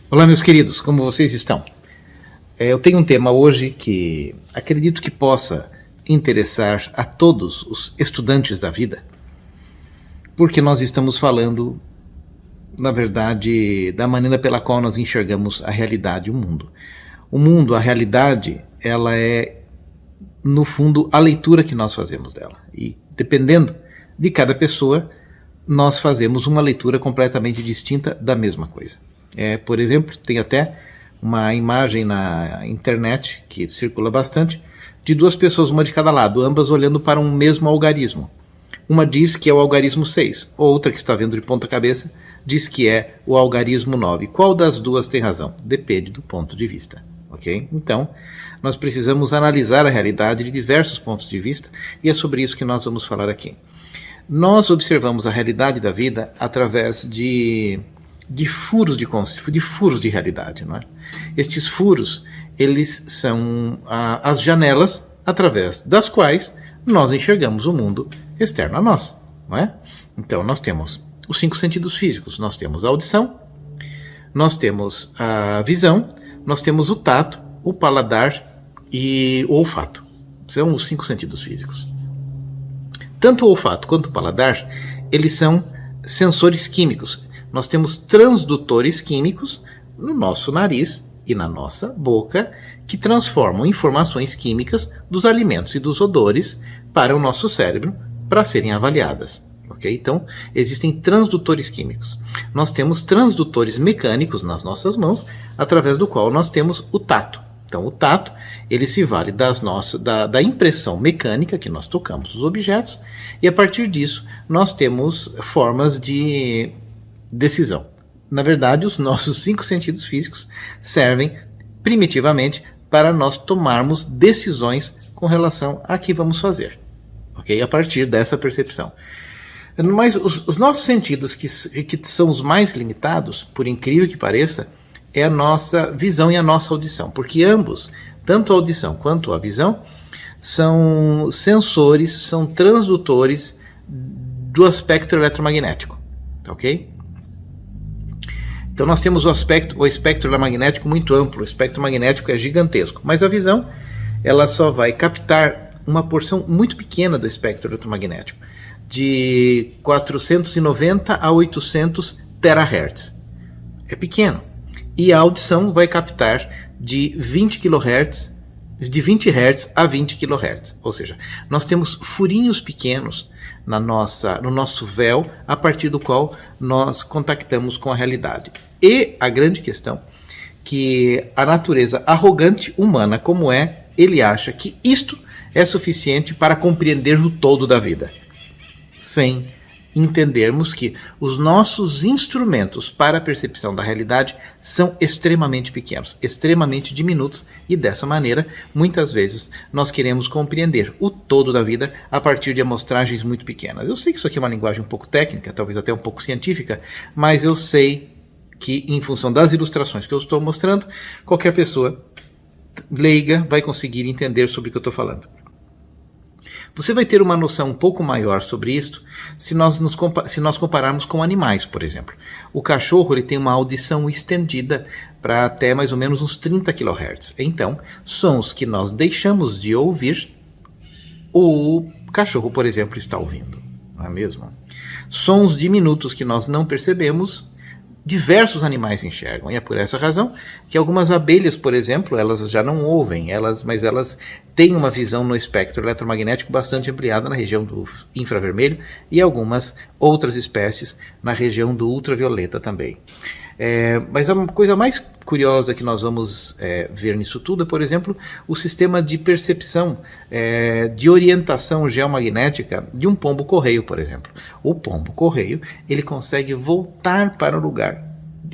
Olá, meus queridos, como vocês estão? Eu tenho um tema hoje que acredito que possa interessar a todos os estudantes da vida, porque nós estamos falando, na verdade, da maneira pela qual nós enxergamos a realidade e o mundo. O mundo, a realidade, ela é, no fundo, a leitura que nós fazemos dela. E dependendo de cada pessoa, nós fazemos uma leitura completamente distinta da mesma coisa. Por exemplo, tem até uma imagem na internet que circula bastante de duas pessoas, uma de cada lado, ambas olhando para um mesmo algarismo. Uma diz que é o algarismo 6, outra que está vendo de ponta cabeça diz que é o algarismo 9. Qual das duas tem razão? Depende do ponto de vista. Okay? Então, nós precisamos analisar a realidade de diversos pontos de vista e é sobre isso que nós vamos falar aqui. Nós observamos a realidade da vida através de furos de realidade, não é? Estes furos, eles são as janelas através das quais nós enxergamos o mundo externo a nós, não é? Então nós temos os 5 sentidos físicos, nós temos a audição, nós temos a visão, nós temos o tato, o paladar e o olfato. São os 5 sentidos físicos. Tanto o olfato quanto o paladar, eles são sensores químicos. Nós temos transdutores químicos no nosso nariz e na nossa boca que transformam informações químicas dos alimentos e dos odores para o nosso cérebro para serem avaliadas. Okay? Então, existem transdutores químicos. Nós temos transdutores mecânicos nas nossas mãos, através do qual nós temos o tato. Então, o tato, ele se vale da impressão mecânica que nós tocamos os objetos, e a partir disso nós temos formas de decisão. Na verdade, os nossos 5 sentidos físicos servem primitivamente para nós tomarmos decisões com relação a que vamos fazer, ok? A partir dessa percepção. Mas os nossos sentidos, que são os mais limitados, por incrível que pareça, é a nossa visão e a nossa audição, porque ambos, tanto a audição quanto a visão, são sensores, são transdutores do espectro eletromagnético, ok? Então nós temos o espectro eletromagnético muito amplo, o espectro magnético é gigantesco, mas a visão, ela só vai captar uma porção muito pequena do espectro eletromagnético, de 490 a 800 terahertz. É pequeno. E a audição vai captar de 20 kHz, de 20 Hz a 20 kHz. Ou seja, nós temos furinhos pequenos no nosso véu, a partir do qual nós contactamos com a realidade. E a grande questão, que a natureza arrogante humana como é, ele acha que isto é suficiente para compreender o todo da vida, sem entendermos que os nossos instrumentos para a percepção da realidade são extremamente pequenos, extremamente diminutos, e dessa maneira, muitas vezes, nós queremos compreender o todo da vida a partir de amostragens muito pequenas. Eu sei que isso aqui é uma linguagem um pouco técnica, talvez até um pouco científica, mas eu sei que, em função das ilustrações que eu estou mostrando, qualquer pessoa leiga vai conseguir entender sobre o que eu estou falando. Você vai ter uma noção um pouco maior sobre isso se nós compararmos com animais, por exemplo. O cachorro, ele tem uma audição estendida para até mais ou menos uns 30 kHz. Então, sons que nós deixamos de ouvir, o cachorro, por exemplo, está ouvindo. Não é mesmo? Sons diminutos que nós não percebemos, diversos animais enxergam, e é por essa razão que algumas abelhas, por exemplo, elas já não ouvem, mas elas têm uma visão no espectro eletromagnético bastante ampliada na região do infravermelho, e algumas outras espécies na região do ultravioleta também. Mas a coisa mais curiosa que nós vamos ver nisso tudo é, por exemplo, o sistema de percepção de orientação geomagnética de um pombo-correio, por exemplo. O pombo-correio, ele consegue voltar para o lugar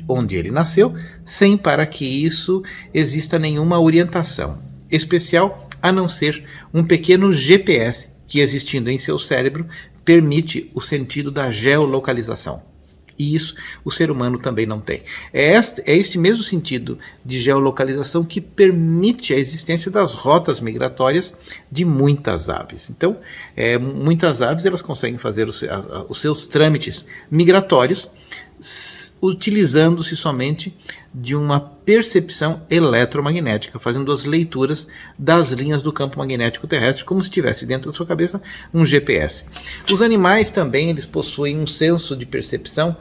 onde ele nasceu, sem para que isso exista nenhuma orientação especial, a não ser um pequeno GPS que, existindo em seu cérebro, permite o sentido da geolocalização. E isso o ser humano também não tem. É este mesmo sentido de geolocalização que permite a existência das rotas migratórias de muitas aves. Então, muitas aves elas conseguem fazer os seus trâmites migratórios utilizando-se somente de uma percepção eletromagnética, fazendo as leituras das linhas do campo magnético terrestre, como se tivesse dentro da sua cabeça um GPS. Os animais também eles possuem um senso de percepção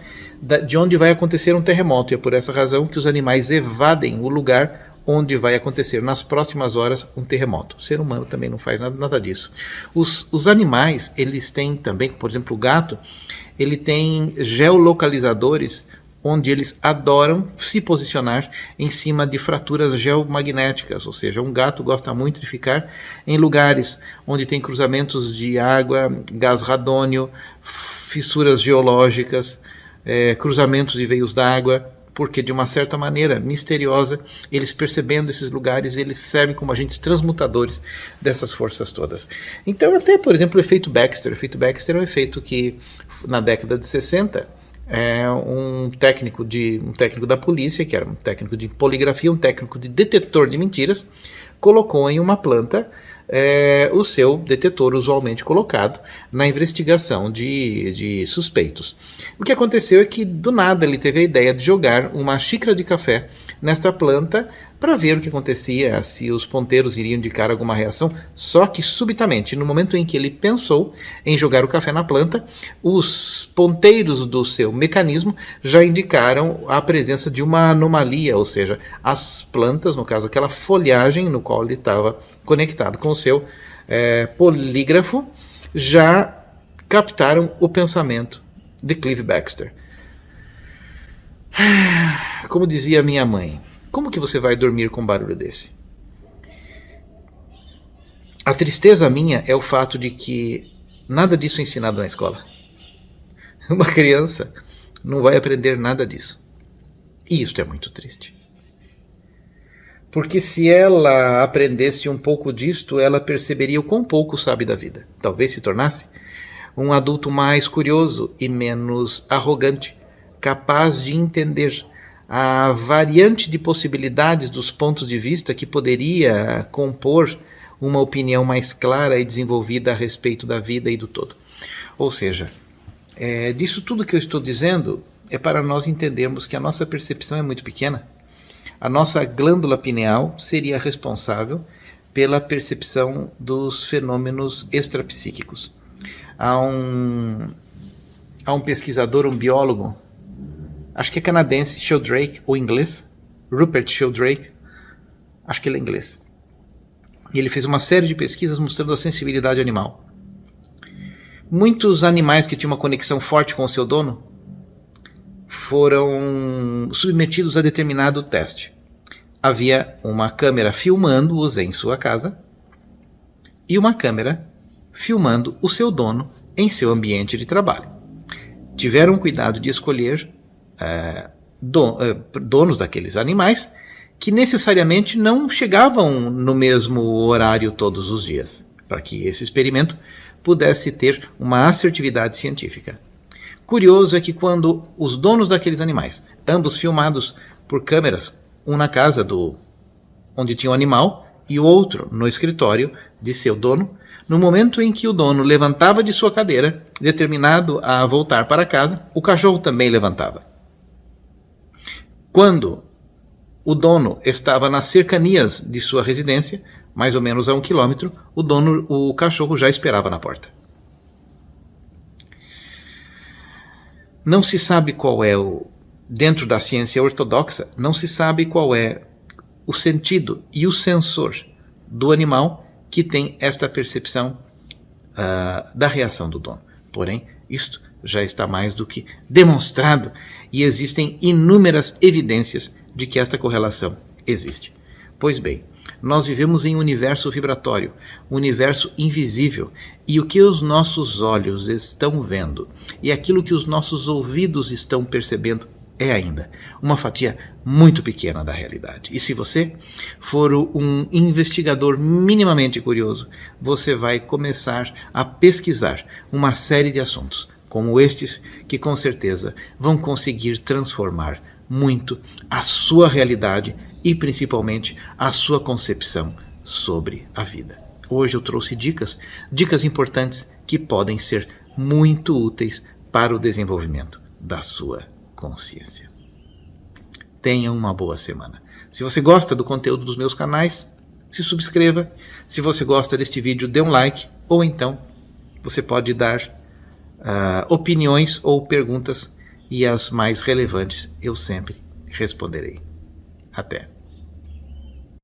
de onde vai acontecer um terremoto, e é por essa razão que os animais evadem o lugar onde vai acontecer nas próximas horas um terremoto. O ser humano também não faz nada disso. Os animais, eles têm também, por exemplo, o gato, ele tem geolocalizadores onde eles adoram se posicionar em cima de fraturas geomagnéticas, ou seja, um gato gosta muito de ficar em lugares onde tem cruzamentos de água, gás radônio, fissuras geológicas, cruzamentos de veios d'água, porque de uma certa maneira misteriosa, eles percebendo esses lugares, eles servem como agentes transmutadores dessas forças todas. Então até, por exemplo, o efeito Baxter. O efeito Baxter é um efeito que, na década de 60, um técnico da polícia, que era um técnico de poligrafia, um técnico de detetor de mentiras, colocou em uma planta o seu detetor usualmente colocado na investigação de suspeitos. O que aconteceu é que do nada ele teve a ideia de jogar uma xícara de café nesta planta para ver o que acontecia, se os ponteiros iriam indicar alguma reação, só que subitamente, no momento em que ele pensou em jogar o café na planta, os ponteiros do seu mecanismo já indicaram a presença de uma anomalia, ou seja, as plantas, no caso aquela folhagem no qual ele estava conectado com o seu polígrafo, já captaram o pensamento de Clive Baxter. Como dizia minha mãe, como que você vai dormir com um barulho desse? A tristeza minha é o fato de que nada disso é ensinado na escola. Uma criança não vai aprender nada disso. E isso é muito triste. Porque se ela aprendesse um pouco disto, ela perceberia o quão pouco sabe da vida. Talvez se tornasse um adulto mais curioso e menos arrogante, capaz de entender a variante de possibilidades dos pontos de vista que poderia compor uma opinião mais clara e desenvolvida a respeito da vida e do todo. Ou seja, disso tudo que eu estou dizendo é para nós entendermos que a nossa percepção é muito pequena. A nossa glândula pineal seria responsável pela percepção dos fenômenos extrapsíquicos. Há um pesquisador, um biólogo, acho que é canadense, Sheldrake, ou inglês, Rupert Sheldrake, acho que ele é inglês. E ele fez uma série de pesquisas mostrando a sensibilidade animal. Muitos animais que tinham uma conexão forte com o seu dono foram submetidos a determinado teste. Havia uma câmera filmando-os em sua casa e uma câmera filmando o seu dono em seu ambiente de trabalho. Tiveram cuidado de escolher donos daqueles animais que necessariamente não chegavam no mesmo horário todos os dias, para que esse experimento pudesse ter uma assertividade científica. Curioso é que quando os donos daqueles animais, ambos filmados por câmeras, um na casa onde tinha o animal e o outro no escritório de seu dono, no momento em que o dono levantava de sua cadeira, determinado a voltar para casa, o cachorro também levantava. Quando o dono estava nas cercanias de sua residência, mais ou menos a 1 quilômetro, o cachorro já esperava na porta. Não se sabe qual é dentro da ciência ortodoxa, não se sabe qual é o sentido e o sensor do animal que tem esta percepção da reação do dono. Porém, isto já está mais do que demonstrado e existem inúmeras evidências de que esta correlação existe. Pois bem, nós vivemos em um universo vibratório, um universo invisível, e o que os nossos olhos estão vendo e aquilo que os nossos ouvidos estão percebendo é ainda uma fatia muito pequena da realidade. E se você for um investigador minimamente curioso, você vai começar a pesquisar uma série de assuntos, como estes, que com certeza vão conseguir transformar muito a sua realidade e principalmente a sua concepção sobre a vida. Hoje eu trouxe dicas importantes que podem ser muito úteis para o desenvolvimento da sua consciência. Tenha uma boa semana. Se você gosta do conteúdo dos meus canais, se subscreva. Se você gosta deste vídeo, dê um like. Ou então, você pode dar opiniões ou perguntas, e as mais relevantes eu sempre responderei. Até!